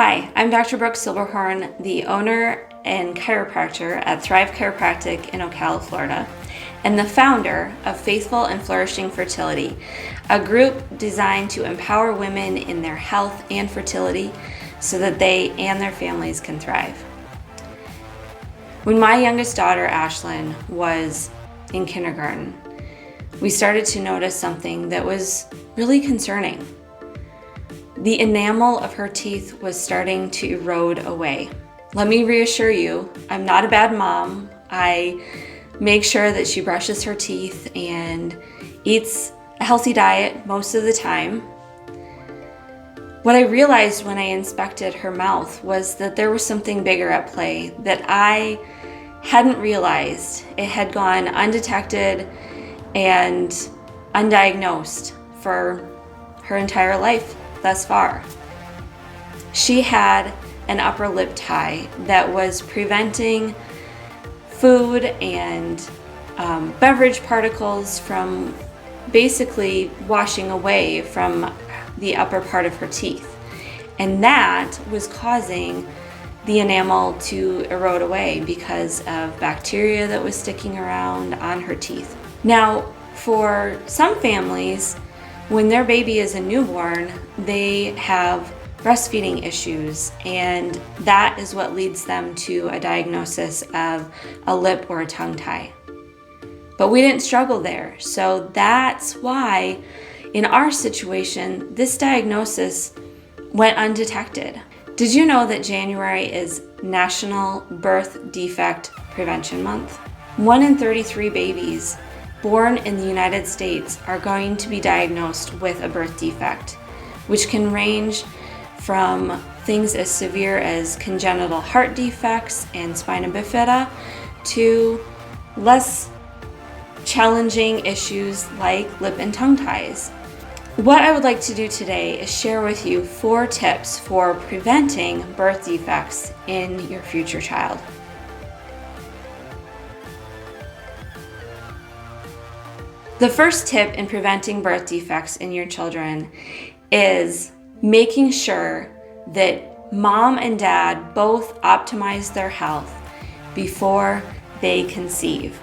Hi, I'm Dr. Brooke Silberhorn, the owner and chiropractor at Thrive Chiropractic in Ocala, Florida, and the founder of Faithful and Flourishing Fertility, a group designed to empower women in their health and fertility so that they and their families can thrive. When my youngest daughter, Ashlyn, was in kindergarten, we started to notice something that was really concerning. The enamel of her teeth was starting to erode away. Let me reassure you, I'm not a bad mom. I make sure that she brushes her teeth and eats a healthy diet most of the time. What I realized when I inspected her mouth was that there was something bigger at play that I hadn't realized. It had gone undetected and undiagnosed for her entire life thus far. She had an upper lip tie that was preventing food and beverage particles from basically washing away from the upper part of her teeth. And that was causing the enamel to erode away because of bacteria that was sticking around on her teeth. Now, for some families, when their baby is a newborn, they have breastfeeding issues, and that is what leads them to a diagnosis of a lip or a tongue tie. But we didn't struggle there, so that's why in our situation, this diagnosis went undetected. Did you know that January is National Birth Defect Prevention Month? 1 in 33 babies born in the United States are going to be diagnosed with a birth defect, which can range from things as severe as congenital heart defects and spina bifida to less challenging issues like lip and tongue ties. What I would like to do today is share with you 4 tips for preventing birth defects in your future child. The first tip in preventing birth defects in your children is making sure that mom and dad both optimize their health before they conceive.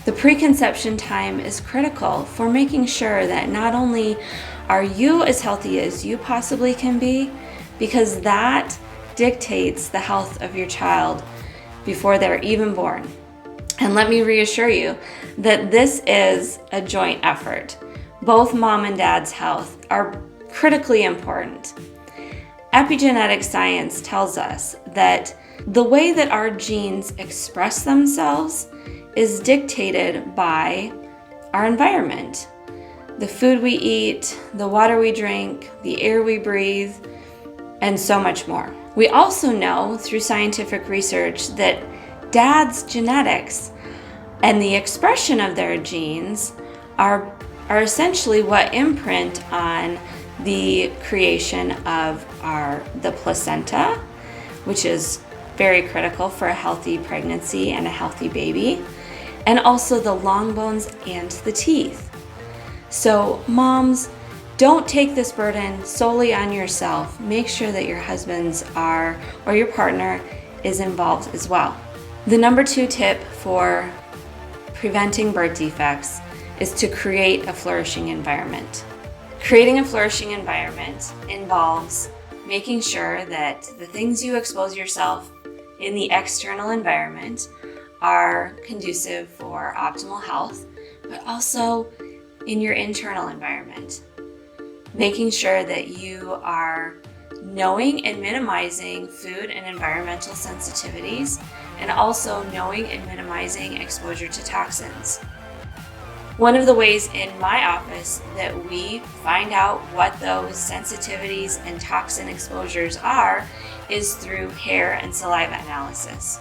The preconception time is critical for making sure that not only are you as healthy as you possibly can be, because that dictates the health of your child before they're even born. And let me reassure you that this is a joint effort. Both mom and dad's health are critically important. Epigenetic science tells us that the way that our genes express themselves is dictated by our environment. The food we eat, the water we drink, the air we breathe, and so much more. We also know through scientific research that dad's genetics and the expression of their genes are essentially what imprint on the creation of the placenta, which is very critical for a healthy pregnancy and a healthy baby, and also the long bones and the teeth. So moms, don't take this burden solely on yourself. Make sure that your husbands or your partner is involved as well. The number 2 tip for preventing birth defects is to create a flourishing environment. Creating a flourishing environment involves making sure that the things you expose yourself in the external environment are conducive for optimal health, but also in your internal environment. Making sure that you are knowing and minimizing food and environmental sensitivities, and also knowing and minimizing exposure to toxins. One of the ways in my office that we find out what those sensitivities and toxin exposures are is through hair and saliva analysis.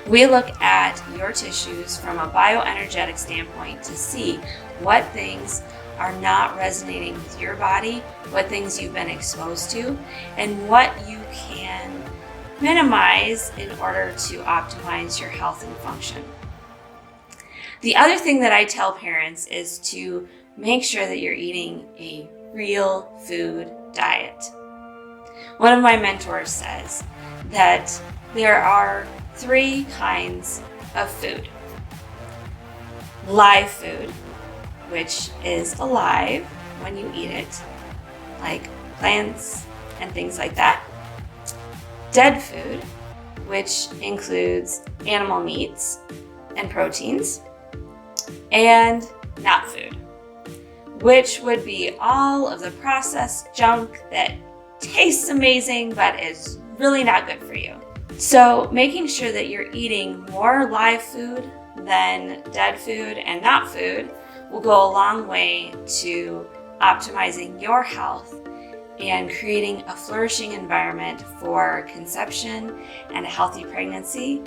We look at your tissues from a bioenergetic standpoint to see what things are not resonating with your body, what things you've been exposed to, and what you can minimize in order to optimize your health and function. The other thing that I tell parents is to make sure that you're eating a real food diet. One of my mentors says that there are 3 kinds of food. Live food, which is alive when you eat it, like plants and things like that. Dead food, which includes animal meats and proteins. And not food, which would be all of the processed junk that tastes amazing but is really not good for you. So making sure that you're eating more live food than dead food and not food will go a long way to optimizing your health and creating a flourishing environment for conception and a healthy pregnancy,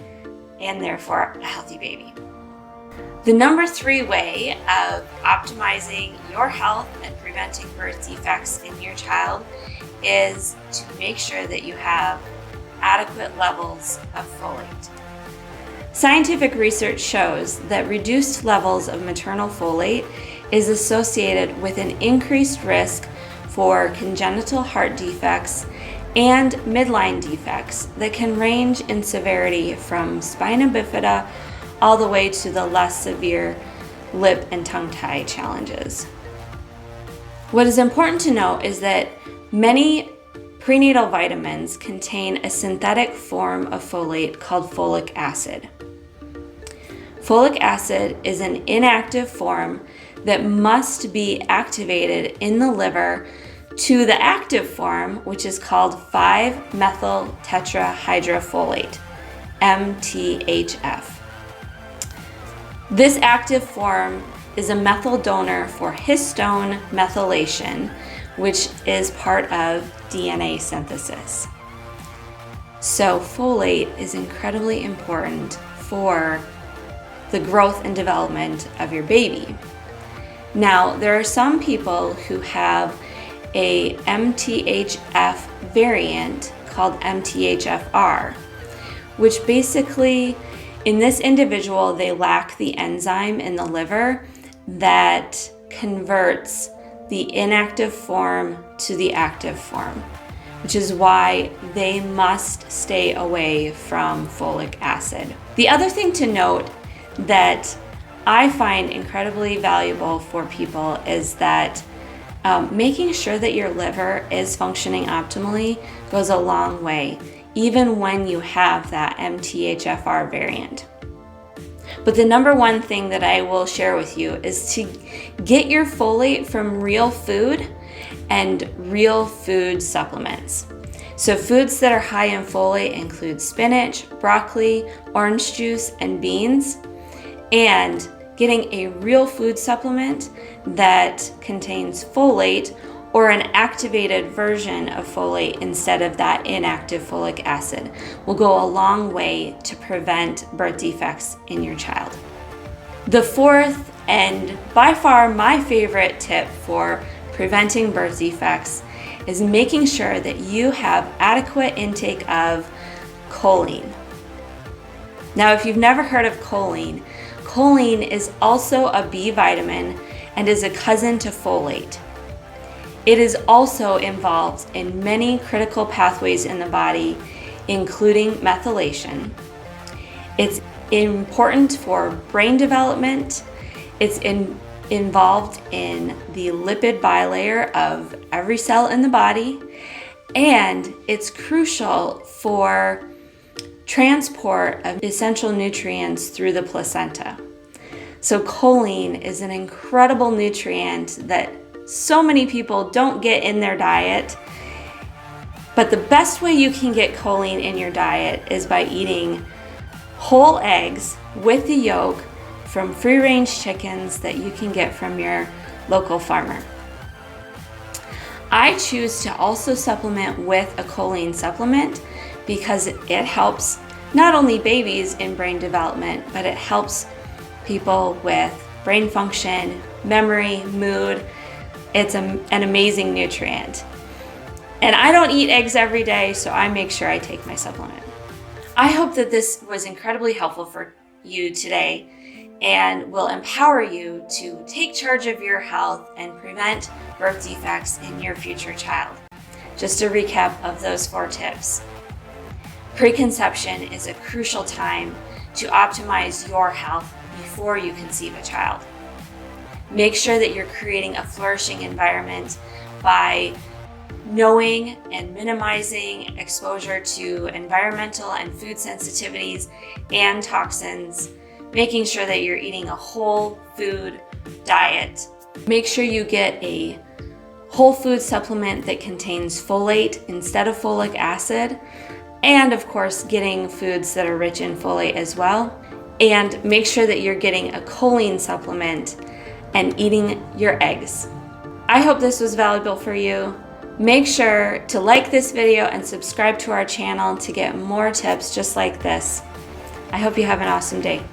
and therefore a healthy baby. The number 3 way of optimizing your health and preventing birth defects in your child is to make sure that you have adequate levels of folate. Scientific research shows that reduced levels of maternal folate is associated with an increased risk for congenital heart defects and midline defects that can range in severity from spina bifida all the way to the less severe lip and tongue tie challenges. What is important to note is that many prenatal vitamins contain a synthetic form of folate called folic acid. Folic acid is an inactive form that must be activated in the liver to the active form, which is called 5-methyl tetrahydrofolate, MTHF. This active form is a methyl donor for histone methylation, which is part of DNA synthesis. So folate is incredibly important for the growth and development of your baby. Now, there are some people who have a MTHF variant called MTHFR, which basically, in this individual, they lack the enzyme in the liver that converts the inactive form to the active form, which is why they must stay away from folic acid. The other thing to note that I find incredibly valuable for people is that making sure that your liver is functioning optimally goes a long way, even when you have that MTHFR variant. But the number 1 thing that I will share with you is to get your folate from real food and real food supplements. So foods that are high in folate include spinach, broccoli, orange juice, and beans. And getting a real food supplement that contains folate or an activated version of folate instead of that inactive folic acid will go a long way to prevent birth defects in your child. The 4th and by far my favorite tip for preventing birth defects is making sure that you have adequate intake of choline. Now, if you've never heard of choline, choline is also a B vitamin and is a cousin to folate. It is also involved in many critical pathways in the body, including methylation. It's important for brain development. It's involved in the lipid bilayer of every cell in the body, and it's crucial for transport of essential nutrients through the placenta. So choline is an incredible nutrient that so many people don't get in their diet. But the best way you can get choline in your diet is by eating whole eggs with the yolk from free-range chickens that you can get from your local farmer. I choose to also supplement with a choline supplement because it helps not only babies in brain development, but it helps people with brain function, memory, mood. It's an amazing nutrient. And I don't eat eggs every day, so I make sure I take my supplement. I hope that this was incredibly helpful for you today and will empower you to take charge of your health and prevent birth defects in your future child. Just a recap of those 4 tips. Preconception is a crucial time to optimize your health before you conceive a child. Make sure that you're creating a flourishing environment by knowing and minimizing exposure to environmental and food sensitivities and toxins, making sure that you're eating a whole food diet. Make sure you get a whole food supplement that contains folate instead of folic acid, and of course getting foods that are rich in folate as well. And make sure that you're getting a choline supplement and eating your eggs. I hope this was valuable for you. Make sure to like this video and subscribe to our channel to get more tips just like this. I hope you have an awesome day.